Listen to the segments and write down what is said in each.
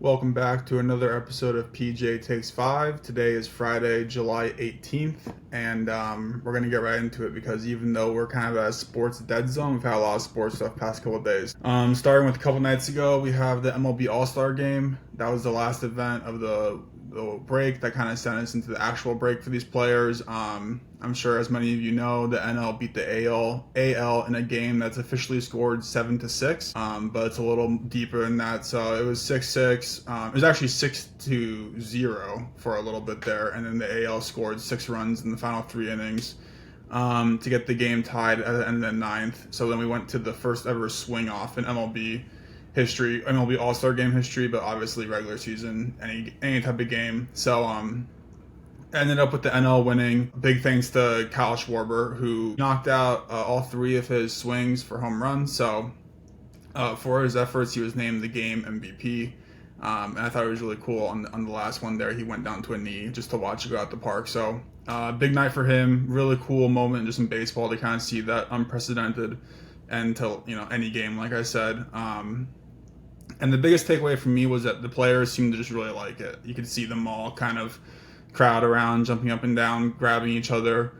Welcome back to another episode of PJ Takes 5. Today is Friday, July 18th, and we're going to get right into it because even though we're kind of at a sports dead zone, we've had a lot of sports stuff past couple of days. Starting with a couple nights ago, we have the MLB All-Star Game. That was the last event of the break that kind of sent us into the actual break for these players. I'm sure as many of you know, the NL beat the AL in a game that's officially scored 7-6, but it's a little deeper than that. So it was 6-6. It was actually 6-0 for a little bit there, and then the AL scored 6 runs in the final 3 innings to get the game tied at the end of the 9th. So then we went to the first ever swing off in MLB history, MLB All-Star Game history, but obviously regular season, any type of game. So ended up with the NL winning. Big thanks to Kyle Schwarber, who knocked out all 3 of his swings for home runs. So for his efforts, he was named the game MVP. And I thought it was really cool on the last one there. He went down to a knee just to watch it go out the park. So big night for him. Really cool moment just in baseball to kind of see that unprecedented end to any game, like I said. And the biggest takeaway for me was that the players seemed to just really like it. You could see them all kind of crowd around, jumping up and down, grabbing each other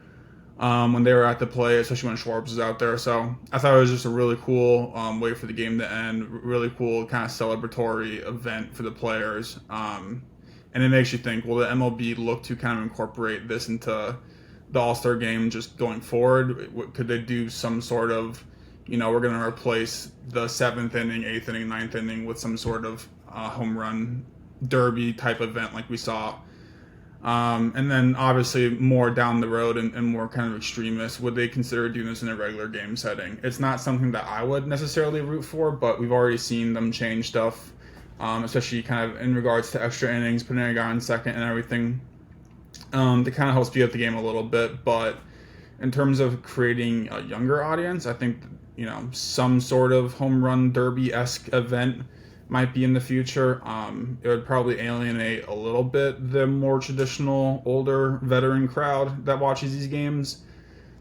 when they were at the play, especially when Schwartz was out there. So I thought it was just a really cool way for the game to end. Really cool kind of celebratory event for the players. And it makes you think, will the MLB look to kind of incorporate this into the All-Star game just going forward? Could they do some sort of, we're going to replace the 7th inning, 8th inning, 9th inning with some sort of home run derby type event like we saw. And then obviously more down the road and more kind of extremist, would they consider doing this in a regular game setting? It's not something that I would necessarily root for, but we've already seen them change stuff, especially kind of in regards to extra innings, putting a guy on second and everything, to kind of help speed up the game a little bit. But in terms of creating a younger audience, I think some sort of home run derby-esque event might be in the future. It would probably alienate a little bit the more traditional, older, veteran crowd that watches these games.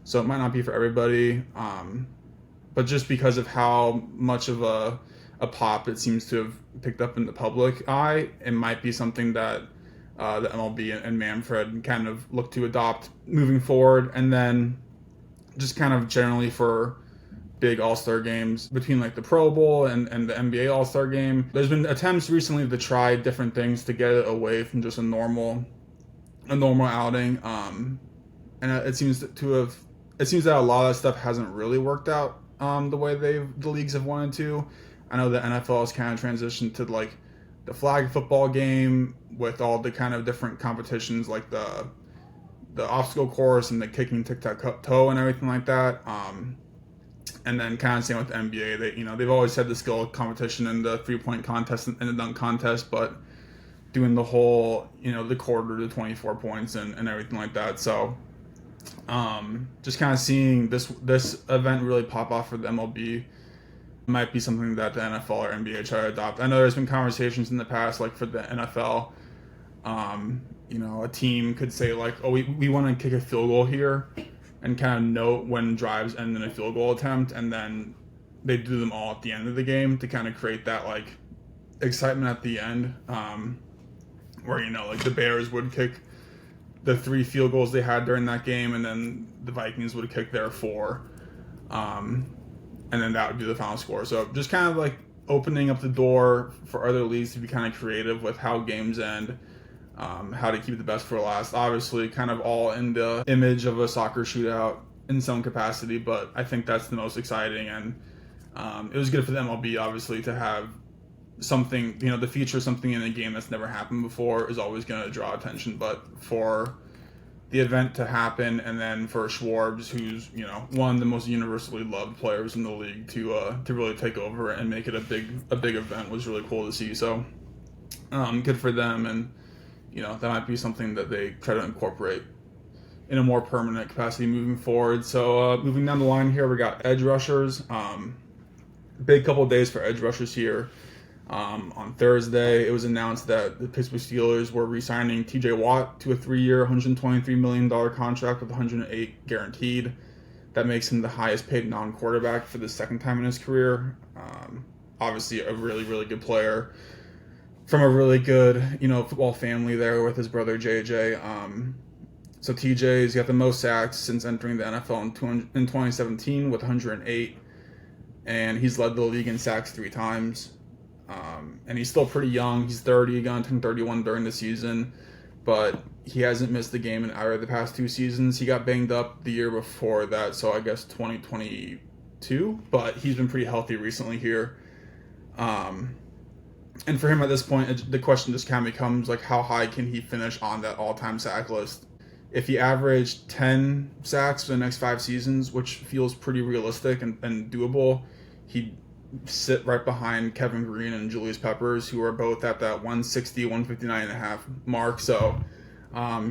So it might not be for everybody. But just because of how much of a pop it seems to have picked up in the public eye, it might be something that the MLB and Manfred kind of look to adopt moving forward. And then just kind of generally for big All-Star games between like the Pro Bowl and the NBA All-Star game. There's been attempts recently to try different things to get it away from just a normal outing. And it seems that a lot of that stuff hasn't really worked out the way the leagues have wanted to. I know the NFL has kind of transitioned to like the flag football game with all the kind of different competitions like the obstacle course and the kicking tic-tac-toe and everything like that. And then kind of same with the NBA. They've always had the skill competition and the 3-point contest and the dunk contest, but doing the whole, the quarter to 24 points and everything like that. So just kind of seeing this event really pop off for the MLB might be something that the NFL or NBA try to adopt. I know there's been conversations in the past, like for the NFL, a team could say like, oh, we want to kick a field goal here, and kind of note when drives end in a field goal attempt, and then they do them all at the end of the game to kind of create that like excitement at the end, where like the Bears would kick the 3 field goals they had during that game, and then the Vikings would kick their 4, and then that would be the final score. So just kind of like opening up the door for other leagues to be kind of creative with how games end. How to keep the best for last. Obviously, kind of all in the image of a soccer shootout in some capacity, but I think that's the most exciting. And it was good for the MLB, obviously, to have something, the feature of something in a game that's never happened before is always going to draw attention. But for the event to happen, and then for Schwartz, who's one of the most universally loved players in the league, to really take over and make it a big event was really cool to see. So good for them. And that might be something that they try to incorporate in a more permanent capacity moving forward. So moving down the line here, we got edge rushers. Big couple of days for edge rushers here. On Thursday, it was announced that the Pittsburgh Steelers were re-signing TJ Watt to a 3-year, $123 million contract with $108 guaranteed. That makes him the highest paid non-quarterback for the second time in his career. Obviously, a really, really good player. from a really good, football family there with his brother JJ. So TJ's got the most sacks since entering the NFL in 2017 with 108, and he's led the league in sacks 3 times. And he's still pretty young. He's 30, going to turn 31 during the season, but he hasn't missed a game in either of the past 2 seasons. He got banged up the year before that, so I guess 2022, but he's been pretty healthy recently here. And for him at this point, the question just kind of becomes, like, how high can he finish on that all-time sack list? If he averaged 10 sacks for the next 5 seasons, which feels pretty realistic and doable, he'd sit right behind Kevin Green and Julius Peppers, who are both at that 160, 159.5 mark. So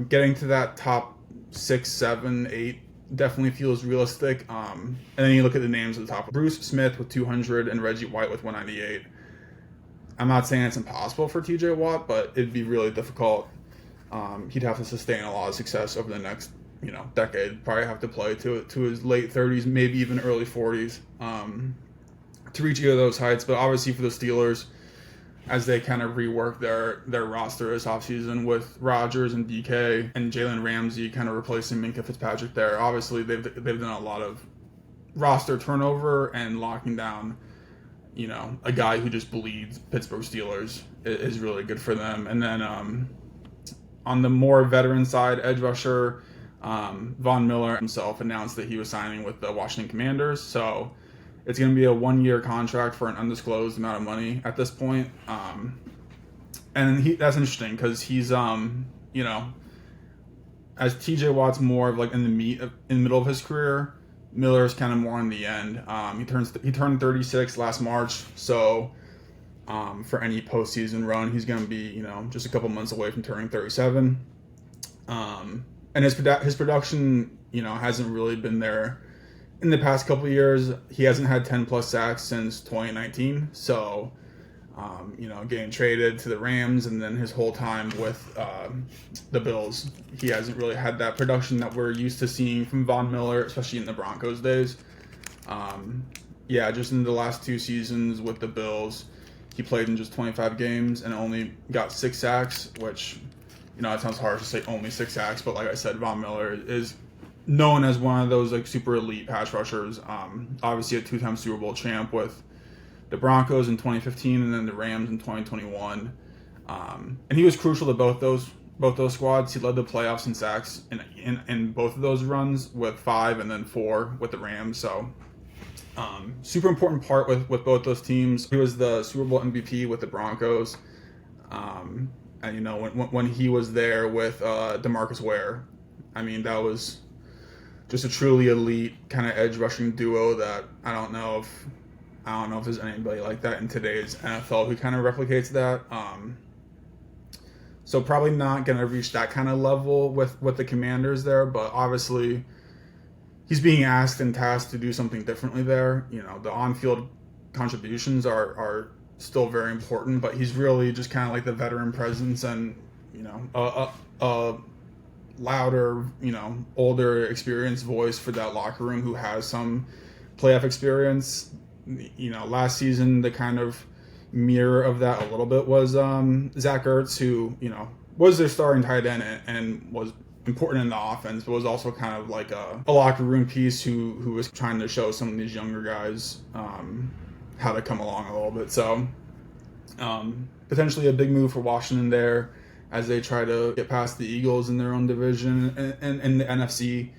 getting to that top 6, 7, 8 definitely feels realistic. And then you look at the names at the top. Bruce Smith with 200 and Reggie White with 198. I'm not saying it's impossible for TJ Watt, but it'd be really difficult. He'd have to sustain a lot of success over the next, decade. Probably have to play to his late 30s, maybe even early 40s, to reach either of those heights. But obviously for the Steelers, as they kind of rework their roster this offseason with Rodgers and DK and Jalen Ramsey kind of replacing Minkah Fitzpatrick there, obviously they've done a lot of roster turnover and locking down, a guy who just bleeds Pittsburgh Steelers is really good for them. And then on the more veteran side, edge rusher, Von Miller himself announced that he was signing with the Washington Commanders. So it's going to be a 1-year contract for an undisclosed amount of money at this point. And that's interesting because he's, as TJ Watt's more of like in the middle of his career, Miller's kind of more on the end. He turned 36 last March, so for any postseason run, he's going to be, just a couple months away from turning 37. And his production, hasn't really been there in the past couple of years. He hasn't had 10 plus sacks since 2019. So, getting traded to the Rams and then his whole time with the Bills, he hasn't really had that production that we're used to seeing from Von Miller, especially in the Broncos days. Just in the last 2 seasons with the Bills, he played in just 25 games and only got 6 sacks, which, it sounds harsh to say only 6 sacks, but like I said, Von Miller is known as one of those like super elite pass rushers. Obviously a 2-time Super Bowl champ with the Broncos in 2015 and then the Rams in 2021. And he was crucial to both those squads. He led the playoffs in sacks in both of those runs with 5 and then 4 with the Rams. So super important part with both those teams. He was the Super Bowl MVP with the Broncos. And when he was there with DeMarcus Ware, that was just a truly elite kind of edge rushing duo that I don't know if there's anybody like that in today's NFL who kind of replicates that. So probably not going to reach that kind of level with the Commanders there, but obviously he's being asked and tasked to do something differently there. The on-field contributions are still very important, but he's really just kind of like the veteran presence and, a louder, older, experienced voice for that locker room who has some playoff experience. Last season, the kind of mirror of that a little bit was Zach Ertz, who, was their starting tight end and was important in the offense, but was also kind of like a locker room piece who was trying to show some of these younger guys how to come along a little bit. So potentially a big move for Washington there as they try to get past the Eagles in their own division and in the NFC.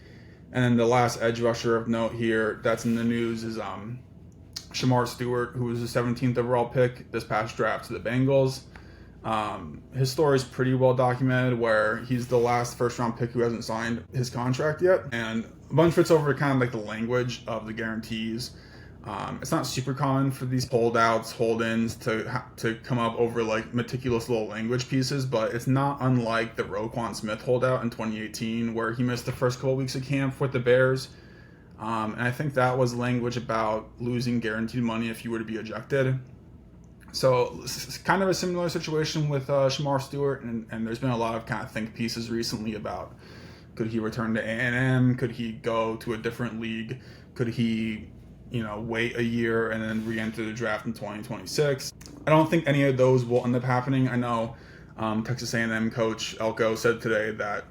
And then the last edge rusher of note here that's in the news is Shamar Stewart, who was the 17th overall pick this past draft to the Bengals. His story is pretty well documented, where he's the last first-round pick who hasn't signed his contract yet. And a bunch of it's over kind of like the language of the guarantees. It's not super common for these holdouts, hold-ins to come up over like meticulous little language pieces, but it's not unlike the Roquan Smith holdout in 2018, where he missed the first couple weeks of camp with the Bears. And I think that was language about losing guaranteed money if you were to be ejected. So it's kind of a similar situation with Shamar Stewart, and there's been a lot of kind of think pieces recently about, could he return to A&M? Could he go to a different league? Could he wait a year and then re-enter the draft in 2026. I don't think any of those will end up happening. I know Texas A&M coach Elko said today that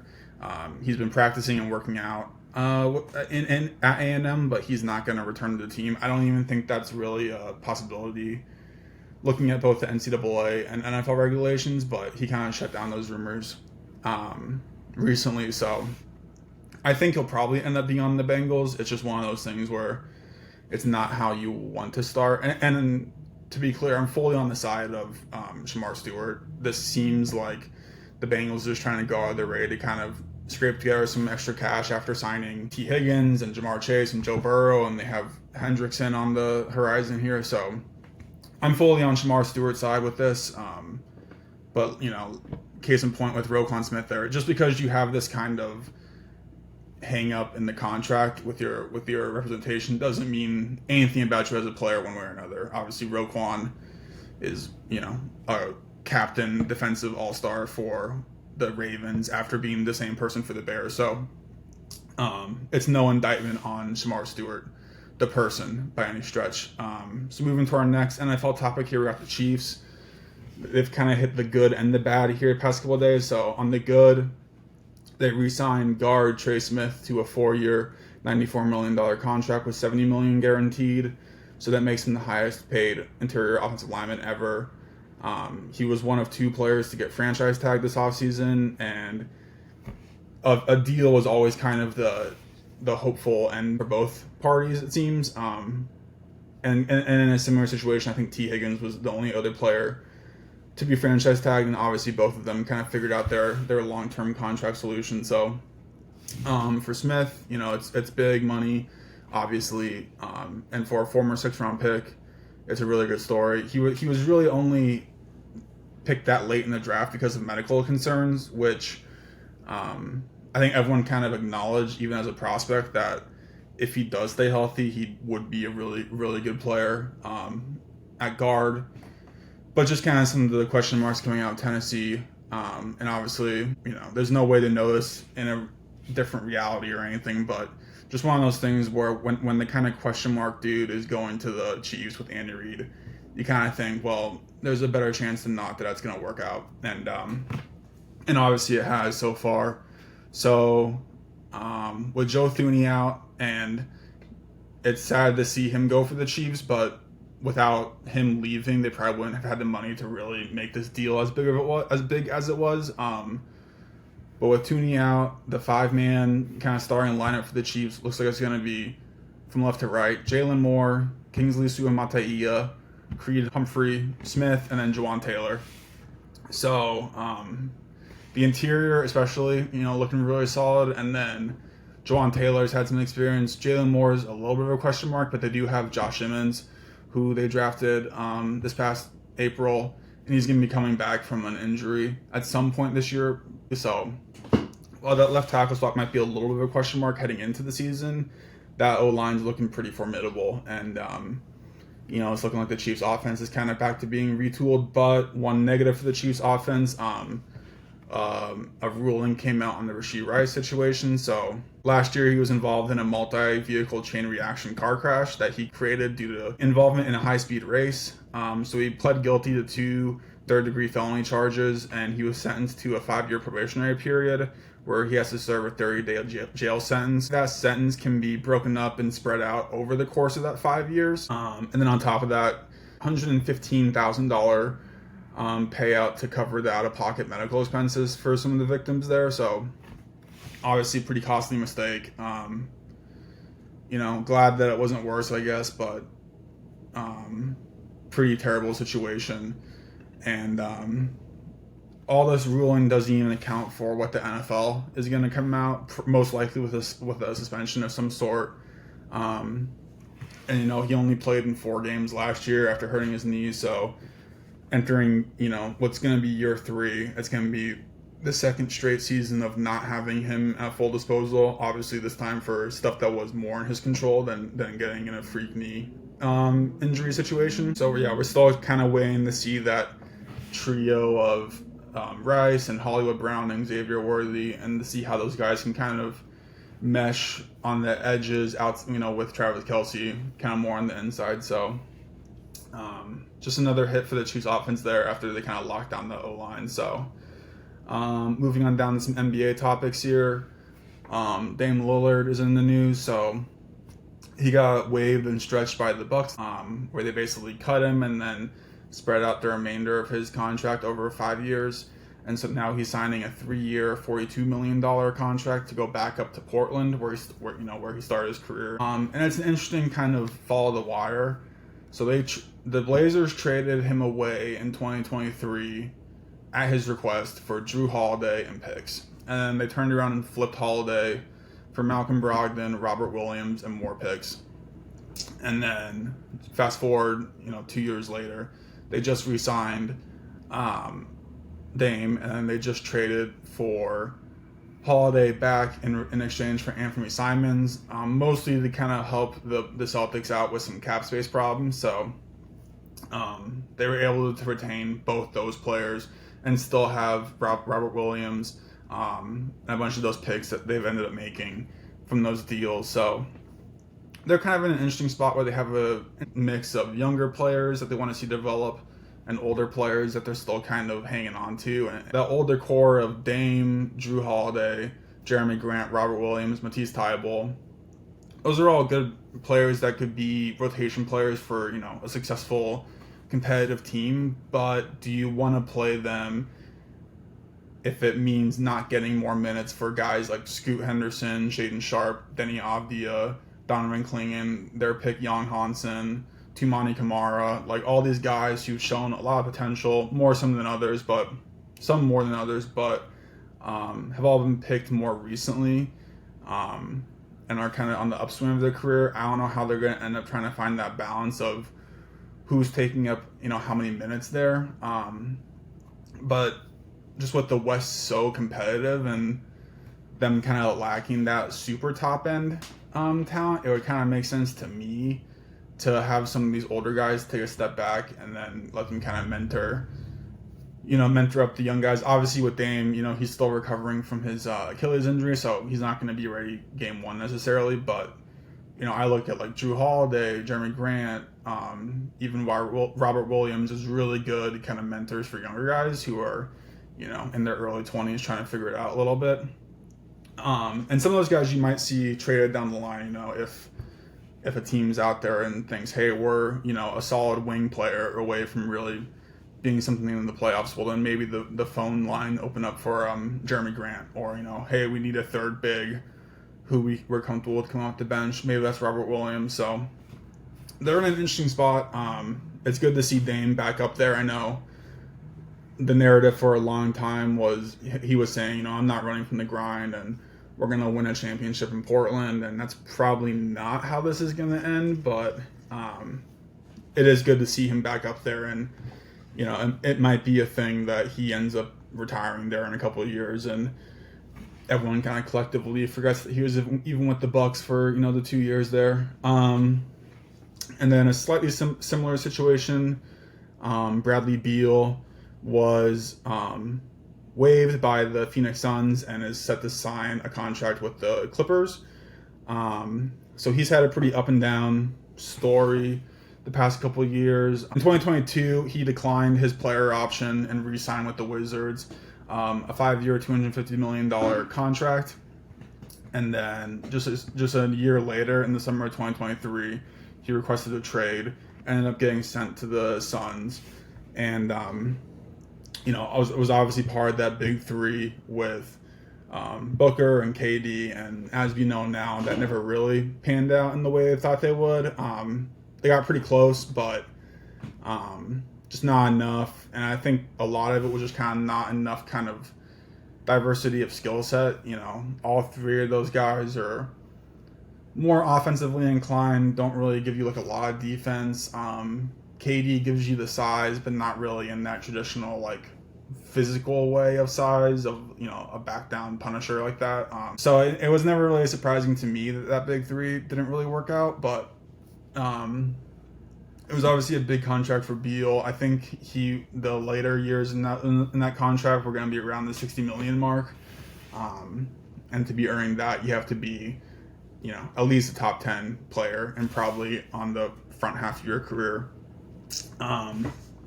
he's been practicing and working out at A&M, but he's not going to return to the team. I don't even think that's really a possibility looking at both the NCAA and NFL regulations, but he kind of shut down those rumors recently. So I think he'll probably end up being on the Bengals. It's just one of those things where it's not how you want to start. And to be clear, I'm fully on the side of Shamar Stewart. This seems like the Bengals are just trying to go out of their way to kind of scrape together some extra cash after signing T. Higgins and Jamar Chase and Joe Burrow, and they have Hendrickson on the horizon here. So I'm fully on Shamar Stewart's side with this. But, case in point with Roquan Smith there, just because you have this kind of hang up in the contract with your representation doesn't mean anything about you as a player one way or another. Obviously, Roquan is, a captain, defensive all-star for the Ravens after being the same person for the Bears. So it's no indictment on Shamar Stewart, the person, by any stretch. So moving to our next NFL topic here, we got the Chiefs. They've kind of hit the good and the bad here the past couple of days. So on the good, they re-signed guard Trey Smith to a 4-year, $94 million contract with $70 million guaranteed. So that makes him the highest paid interior offensive lineman ever. He was one of 2 players to get franchise tagged this offseason, and a deal was always kind of the hopeful end for both parties, it seems. And in a similar situation, I think T. Higgins was the only other player to be franchise tagged, and obviously both of them kind of figured out their long-term contract solution. So for Smith, it's big money, obviously, and for a former 6th-round pick, it's a really good story. He was really only picked that late in the draft because of medical concerns, which I think everyone kind of acknowledged, even as a prospect, that if he does stay healthy, he would be a really, really good player at guard. But just kind of some of the question marks coming out of Tennessee, and obviously, there's no way to know this in a different reality or anything, but just one of those things where when the kind of question mark dude is going to the Chiefs with Andy Reid, you kind of think, well, there's a better chance than not that that's going to work out, and obviously it has so far. So with Joe Thuney out, and it's sad to see him go for the Chiefs, but without him leaving, they probably wouldn't have had the money to really make this deal as big as it was. But with Thuney out, the 5-man kind of starting lineup for the Chiefs looks like it's going to be, from left to right, Jalen Moore, Kingsley Suamataia, Creed Humphrey, Smith, and then Jawan Taylor. So the interior especially, looking really solid. And then Jawan Taylor's had some experience. Jalen Moore's a little bit of a question mark, but they do have Josh Simmons, who they drafted this past April, and he's going to be coming back from an injury at some point this year. So while that left tackle spot might be a little bit of a question mark heading into the season, that O-line's looking pretty formidable. And, it's looking like the Chiefs' offense is kind of back to being retooled. But one negative for the Chiefs' offense, a ruling came out on the Rashee Rice situation. So last year he was involved in a multi-vehicle chain reaction car crash that he created due to involvement in a high-speed race. So he pled guilty to 2 third-degree felony charges, and he was sentenced to a 5-year probationary period where he has to serve a 30-day jail sentence. That sentence can be broken up and spread out over the course of that 5 years. And then on top of that, $115,000 payout to cover the out-of-pocket medical expenses for some of the victims there. So obviously pretty costly mistake. Glad that it wasn't worse, I guess, but pretty terrible situation. And all this ruling doesn't even account for what the NFL is going to come out, most likely with a suspension of some sort. And he only played in 4 games last year after hurting his knee, so entering, what's going to be year 3, it's going to be the 2nd straight season of not having him at full disposal. Obviously, this time for stuff that was more in his control than getting in a freak knee injury situation. So, yeah, we're still kind of waiting to see that trio of Rice and Hollywood Brown and Xavier Worthy, and to see how those guys can kind of mesh on the edges out, with Travis Kelce kind of more on the inside. So just another hit for the Chiefs offense there after they kind of locked down the O-line. So moving on down to some NBA topics here. Damian Lillard is in the news. So he got waived and stretched by the Bucks, where they basically cut him and then spread out the remainder of his contract over 5 years. And so now he's signing a 3-year, $42 million contract to go back up to Portland, where he started his career. And it's an interesting kind of follow the wire. So the Blazers traded him away in 2023 at his request for Jrue Holiday and picks. And then they turned around and flipped Holiday for Malcolm Brogdon, Robert Williams, and more picks. And then fast forward, 2 years later, they just re-signed Dame, and then they just traded for Holiday back in exchange for Anthony Simons, mostly to kind of help the Celtics out with some cap space problems. So they were able to retain both those players and still have Robert Williams and a bunch of those picks that they've ended up making from those deals. So they're kind of in an interesting spot where they have a mix of younger players that they want to see develop and older players that they're still kind of hanging on to. And that older core of Dame, Jrue Holiday, Jeremy Grant, Robert Williams, Matisse Thybulle, those are all good players that could be rotation players for, a successful competitive team. But do you want to play them if it means not getting more minutes for guys like Scoot Henderson, Shaedon Sharpe, Denny Avdia, Donovan Clingan, their pick Jan Hansen, Tumani Kamara, like all these guys who've shown a lot of potential, some more than others, but have all been picked more recently, and are kind of on the upswing of their career. I don't know how they're going to end up trying to find that balance of who's taking up, how many minutes there. But just with the West so competitive and them kind of lacking that super top end talent, it would kind of make sense to me to have some of these older guys take a step back and then let them kind of mentor up the young guys. Obviously with Dame, he's still recovering from his Achilles injury, so he's not going to be ready game one necessarily. But, I look at like Jrue Holiday, Jeremy Grant, even Robert Williams is really good kind of mentors for younger guys who are, in their early 20s trying to figure it out a little bit. And some of those guys you might see traded down the line, if a team's out there and thinks, hey, we're, a solid wing player away from really being something in the playoffs, well, then maybe the phone line open up for Jeremy Grant, or, hey, we need a third big who we're comfortable with coming off the bench. Maybe that's Robert Williams. So they're in an interesting spot. It's good to see Dame back up there. I know the narrative for a long time was he was saying, I'm not running from the grind and we're going to win a championship in Portland, and that's probably not how this is going to end, but it is good to see him back up there, and, it might be a thing that he ends up retiring there in a couple of years, and everyone kind of collectively forgets that he was even with the Bucks for, the 2 years there. And then a slightly similar situation, Bradley Beal was waived by the Phoenix Suns and is set to sign a contract with the Clippers. So he's had a pretty up and down story the past couple of years. In 2022, he declined his player option and re-signed with the Wizards, a 5-year, $250 million contract. And then just a year later, in the summer of 2023, he requested a trade, ended up getting sent to the Suns, and it was obviously part of that big three with Booker and KD, and as we know now, that never really panned out in the way they thought they would. They got pretty close, but just not enough, and I think a lot of it was just kind of not enough kind of diversity of skill set. All three of those guys are more offensively inclined, don't really give you like a lot of defense. KD gives you the size, but not really in that traditional like physical way of size of a back down punisher like that. So it was never really surprising to me that big three didn't really work out, but it was obviously a big contract for Beal. I think the later years in that contract were going to be around the $60 million mark. And to be earning that, you have to be, at least a top 10 player and probably on the front half of your career.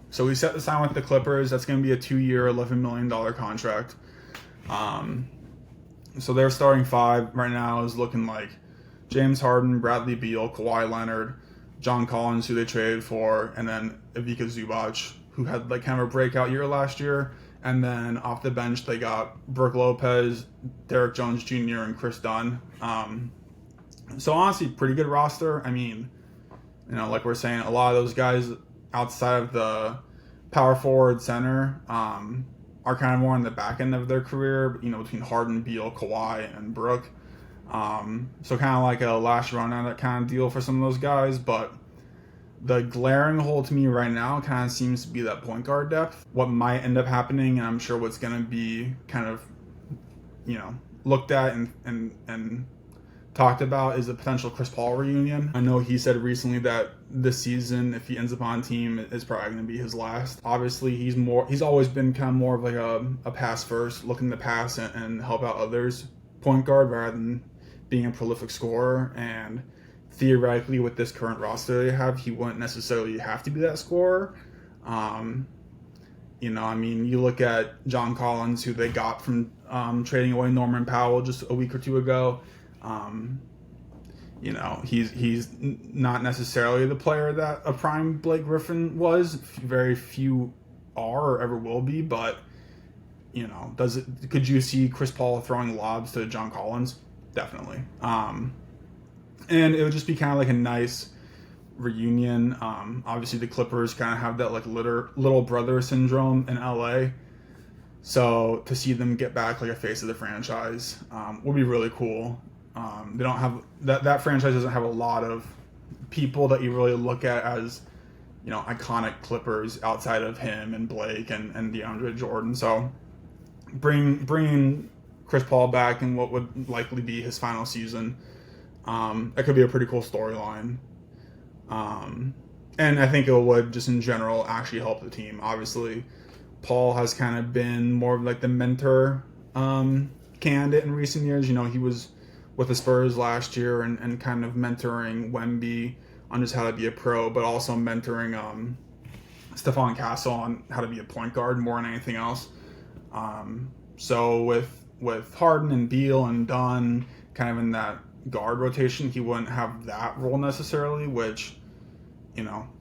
So we set the sign with the Clippers. That's going to be a 2-year, $11 million contract. So their starting five right now is looking like James Harden, Bradley Beal, Kawhi Leonard, John Collins, who they traded for, and then Ivica Zubac, who had like kind of a breakout year last year. And then off the bench, they got Brook Lopez, Derek Jones Jr., and Chris Dunn. So honestly, pretty good roster. I mean, like we're saying, a lot of those guys outside of the power forward center are kind of more on the back end of their career, between Harden, Beal, Kawhi, and Brook. So kind of like a last run at it kind of deal for some of those guys. But the glaring hole to me right now kind of seems to be that point guard depth. What might end up happening, and I'm sure what's going to be kind of, looked at and talked about, is a potential Chris Paul reunion. I know he said recently that this season, if he ends up on a team, is probably going to be his last. Obviously, he's always been kind of more of like a pass first, looking to pass and help out others point guard rather than being a prolific scorer. And theoretically, with this current roster they have, he wouldn't necessarily have to be that scorer. You look at John Collins, who they got from trading away Norman Powell just a week or two ago. He's not necessarily the player that a prime Blake Griffin was. Very few are or ever will be, but could you see Chris Paul throwing lobs to John Collins? Definitely. And it would just be kind of like a nice reunion. Obviously the Clippers kind of have that like little brother syndrome in LA. So to see them get back like a face of the franchise would be really cool. They don't have that franchise doesn't have a lot of people that you really look at as, iconic Clippers outside of him and Blake and DeAndre Jordan. So bringing Chris Paul back in what would likely be his final season, that could be a pretty cool storyline. And I think it would just in general actually help the team. Obviously, Paul has kind of been more of like the mentor candidate in recent years. He was with the Spurs last year and kind of mentoring Wemby on just how to be a pro, but also mentoring Stephon Castle on how to be a point guard more than anything else. So with Harden and Beal and Dunn kind of in that guard rotation, he wouldn't have that role necessarily, which,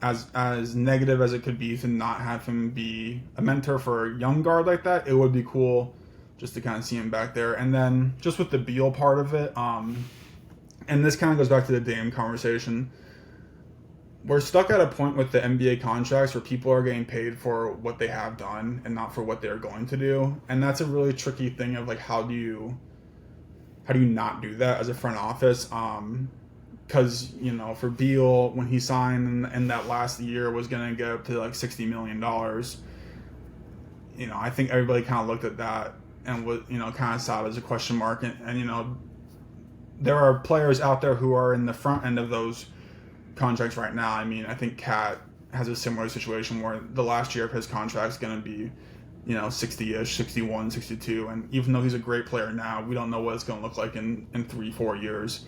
as negative as it could be to not have him be a mentor for a young guard like that, it would be cool just to kind of see him back there. And then just with the Beal part of it, and this kind of goes back to the Dame conversation, we're stuck at a point with the NBA contracts where people are getting paid for what they have done and not for what they're going to do. And that's a really tricky thing of like, how do you not do that as a front office? Because, for Beal, when he signed in that last year was going to get up to like $60 million, I think everybody kind of looked at that and was, kind of saw it as a question mark. And there are players out there who are in the front end of those contracts right now. I mean, I think Cat has a similar situation where the last year of his contract is going to be, 60-ish, 61, 62. And even though he's a great player now, we don't know what it's going to look like in 3-4 years.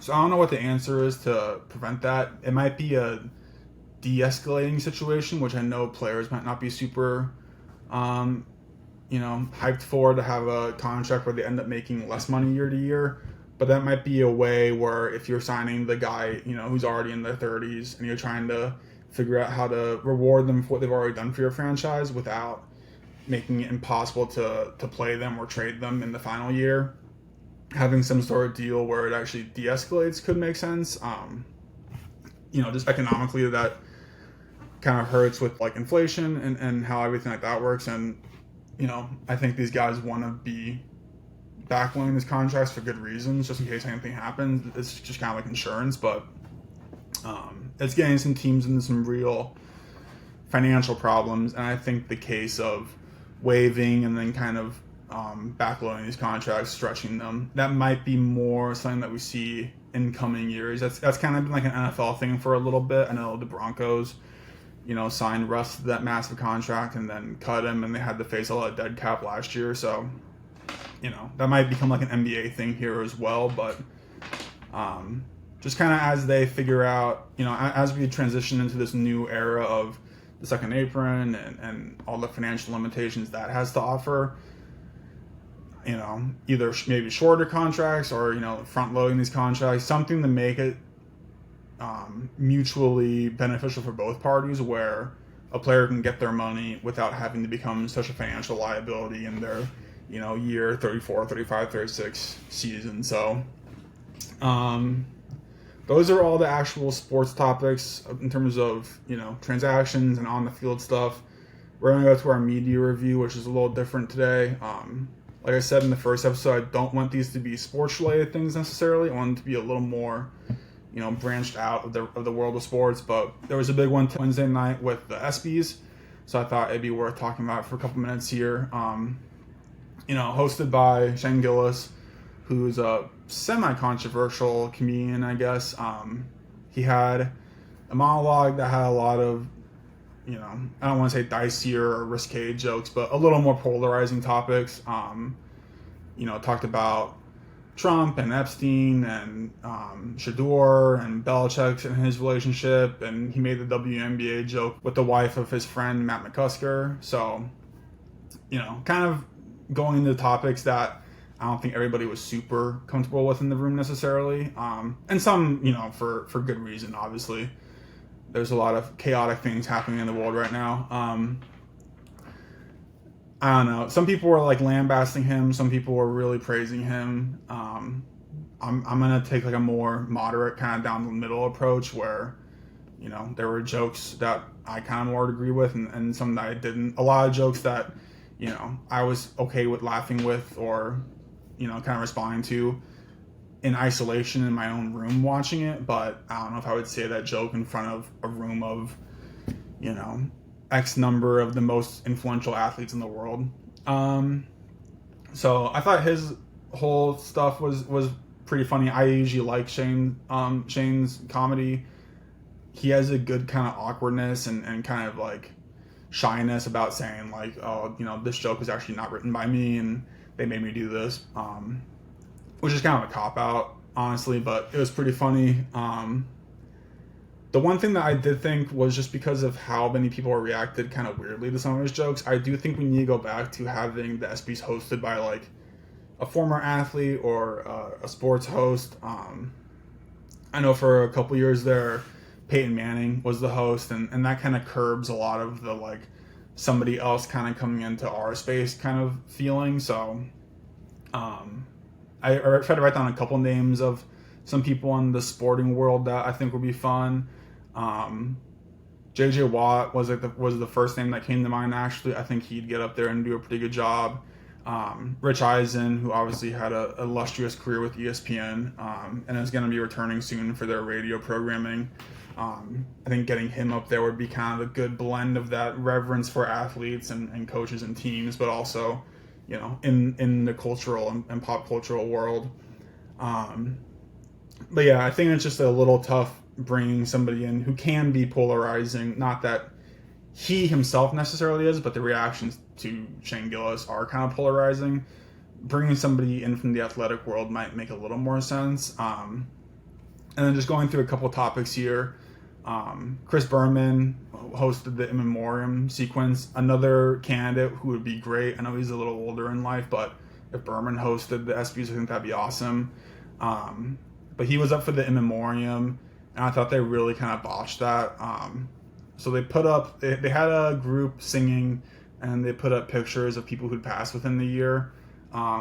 So I don't know what the answer is to prevent that. It might be a de-escalating situation, which I know players might not be super, hyped for, to have a contract where they end up making less money year to year. But that might be a way where if you're signing the guy, who's already in their 30s and you're trying to figure out how to reward them for what they've already done for your franchise without making it impossible to play them or trade them in the final year, having some sort of deal where it actually de-escalates could make sense. Just economically that kind of hurts with like inflation and how everything like that works. And, I think these guys want to be backloading these contracts for good reasons, just in case anything happens. It's just kind of like insurance, but it's getting some teams into some real financial problems. And I think the case of waiving and then kind of backloading these contracts, stretching them, that might be more something that we see in coming years. That's kind of been like an NFL thing for a little bit. I know the Broncos, signed Russ to that massive contract and then cut him, and they had to face a lot of dead cap last year. So, that might become like an NBA thing here as well. But just kind of as they figure out, as we transition into this new era of the second apron and all the financial limitations that has to offer, either maybe shorter contracts or, front loading these contracts, something to make it mutually beneficial for both parties, where a player can get their money without having to become such a financial liability in their, year 34, 35, 36 season. So those are all the actual sports topics in terms of, transactions and on the field stuff. We're going to go to our media review, which is a little different today. Like I said in the first episode, I don't want these to be sports-related things necessarily. I want them to be a little more, branched out of the world of sports. But there was a big one Wednesday night with the ESPYS, so I thought it'd be worth talking about it for a couple minutes here. Hosted by Shane Gillis, who's a semi-controversial comedian, I guess. He had a monologue that had a lot of, I don't want to say dicier or risque jokes, but a little more polarizing topics. Talked about Trump and Epstein and Shador and Belichick and his relationship, and he made the WNBA joke with the wife of his friend Matt McCusker. So, kind of going into topics that I don't think everybody was super comfortable with in the room necessarily, and some, for good reason, obviously. There's a lot of chaotic things happening in the world right now. I don't know. Some people were like lambasting him. Some people were really praising him. I'm gonna take like a more moderate, kind of down the middle approach where, there were jokes that I kind of more agree with, and some that I didn't. A lot of jokes that, I was okay with laughing with or, kind of responding to in isolation in my own room watching it, but I don't know if I would say that joke in front of a room of, X number of the most influential athletes in the world. So I thought his whole stuff was pretty funny. I usually like Shane's comedy. He has a good kind of awkwardness and kind of like shyness about saying like, oh, this joke was actually not written by me and they made me do this. Which is kind of a cop-out, honestly, but it was pretty funny. The one thing that I did think was just because of how many people reacted kind of weirdly to some of his jokes, I do think we need to go back to having the ESPYs hosted by, like, a former athlete or a sports host. I know for a couple years there, Peyton Manning was the host, and that kind of curbs a lot of the, like, somebody else kind of coming into our space kind of feeling, so... I tried to write down a couple names of some people in the sporting world that I think would be fun. J.J. Watt was the first name that came to mind, actually. I think he'd get up there and do a pretty good job. Rich Eisen, who obviously had a illustrious career with ESPN and is going to be returning soon for their radio programming. I think getting him up there would be kind of a good blend of that reverence for athletes and coaches and teams, but also... in the cultural and pop cultural world. But yeah, I think it's just a little tough bringing somebody in who can be polarizing. Not that he himself necessarily is, but the reactions to Shane Gillis are kind of polarizing. Bringing somebody in from the athletic world might make a little more sense. And then just going through a couple topics here. Chris Berman hosted the In Memoriam sequence. Another candidate who would be great. I know he's a little older in life, but if Berman hosted the ESPYs, I think that'd be awesome. But he was up for the In Memoriam, and I thought they really kind of botched that. So they put up, they had a group singing, and they put up pictures of people who'd passed within the year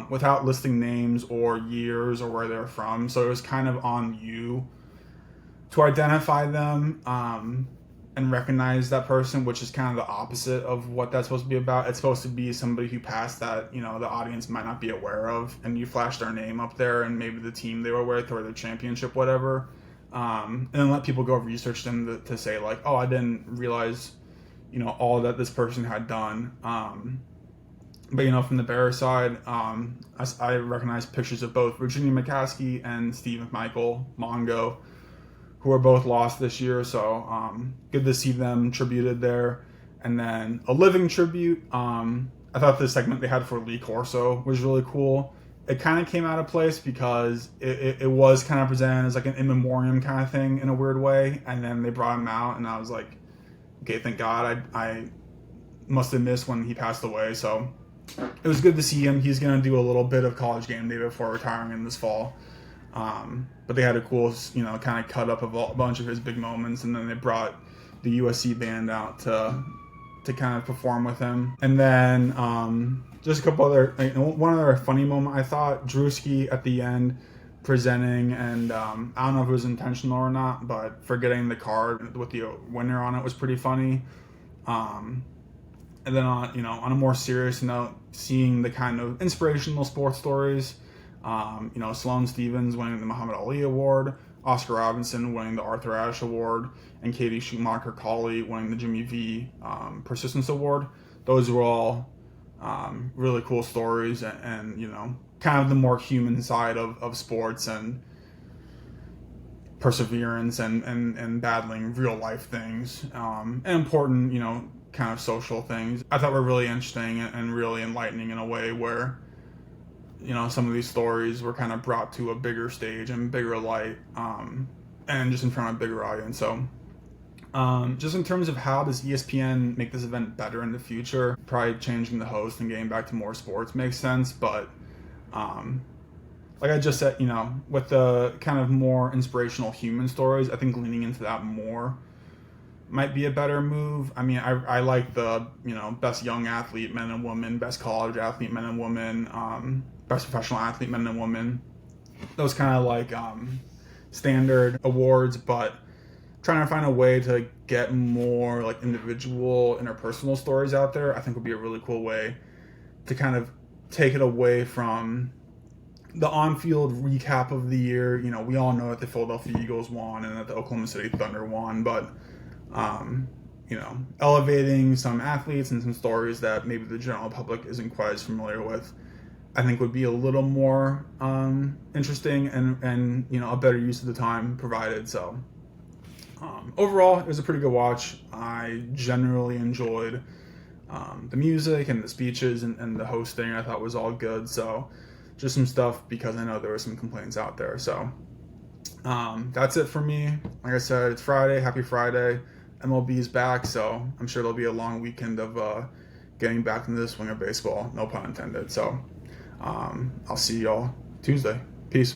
without listing names or years or where they're from. So it was kind of on you to identify them and recognize that person, which is kind of the opposite of what that's supposed to be about. It's supposed to be somebody who passed that, the audience might not be aware of, and you flash their name up there and maybe the team they were with or their championship, whatever. And then let people go research them to say like, oh, I didn't realize, all that this person had done. But, from the Bears side, I recognize pictures of both Virginia McCaskey and Steve McMichael Mongo, who are both lost this year, so good to see them tributed there. And then a living tribute, I thought the segment they had for Lee Corso was really cool. It kind of came out of place because it was kind of presented as like an in memoriam kind of thing in a weird way, and then they brought him out, and I was like, okay, thank God. I must have missed when he passed away, so it was good to see him. He's going to do a little bit of College Game Day before retiring in this fall. But they had a cool, kind of cut up of a bunch of his big moments, and then they brought the USC band out to kind of perform with him. And then just a couple other, one other funny moment, I thought Drewski at the end presenting, and I don't know if it was intentional or not, but forgetting the card with the winner on it was pretty funny. And then on a more serious note, seeing the kind of inspirational sports stories, Sloane Stephens winning the Muhammad Ali Award, Oscar Robinson winning the Arthur Ashe Award, and Katie Schumacher-Cauley winning the Jimmy V Persistence Award. Those were all really cool stories, and kind of the more human side of sports and perseverance and battling real life things, and important, kind of social things. I thought were really interesting and really enlightening in a way where, some of these stories were kind of brought to a bigger stage and bigger light, and just in front of a bigger audience. So just in terms of how does ESPN make this event better in the future, probably changing the host and getting back to more sports makes sense. But like I just said, with the kind of more inspirational human stories, I think leaning into that more might be a better move. I mean, I like the, best young athlete, men and women, best college athlete, men and women, best professional athlete, men and women. Those kind of like standard awards, but trying to find a way to get more like individual, interpersonal stories out there, I think would be a really cool way to kind of take it away from the on-field recap of the year. We all know that the Philadelphia Eagles won and that the Oklahoma City Thunder won, but elevating some athletes and some stories that maybe the general public isn't quite as familiar with, I think would be a little more interesting and a better use of the time provided. So overall, it was a pretty good watch. I generally enjoyed the music and the speeches and the hosting. I thought was all good. So just some stuff because I know there were some complaints out there. So that's it for me. Like I said, it's Friday. Happy Friday. MLB is back, so I'm sure there'll be a long weekend of getting back into the swing of baseball. No pun intended. So I'll see y'all Tuesday.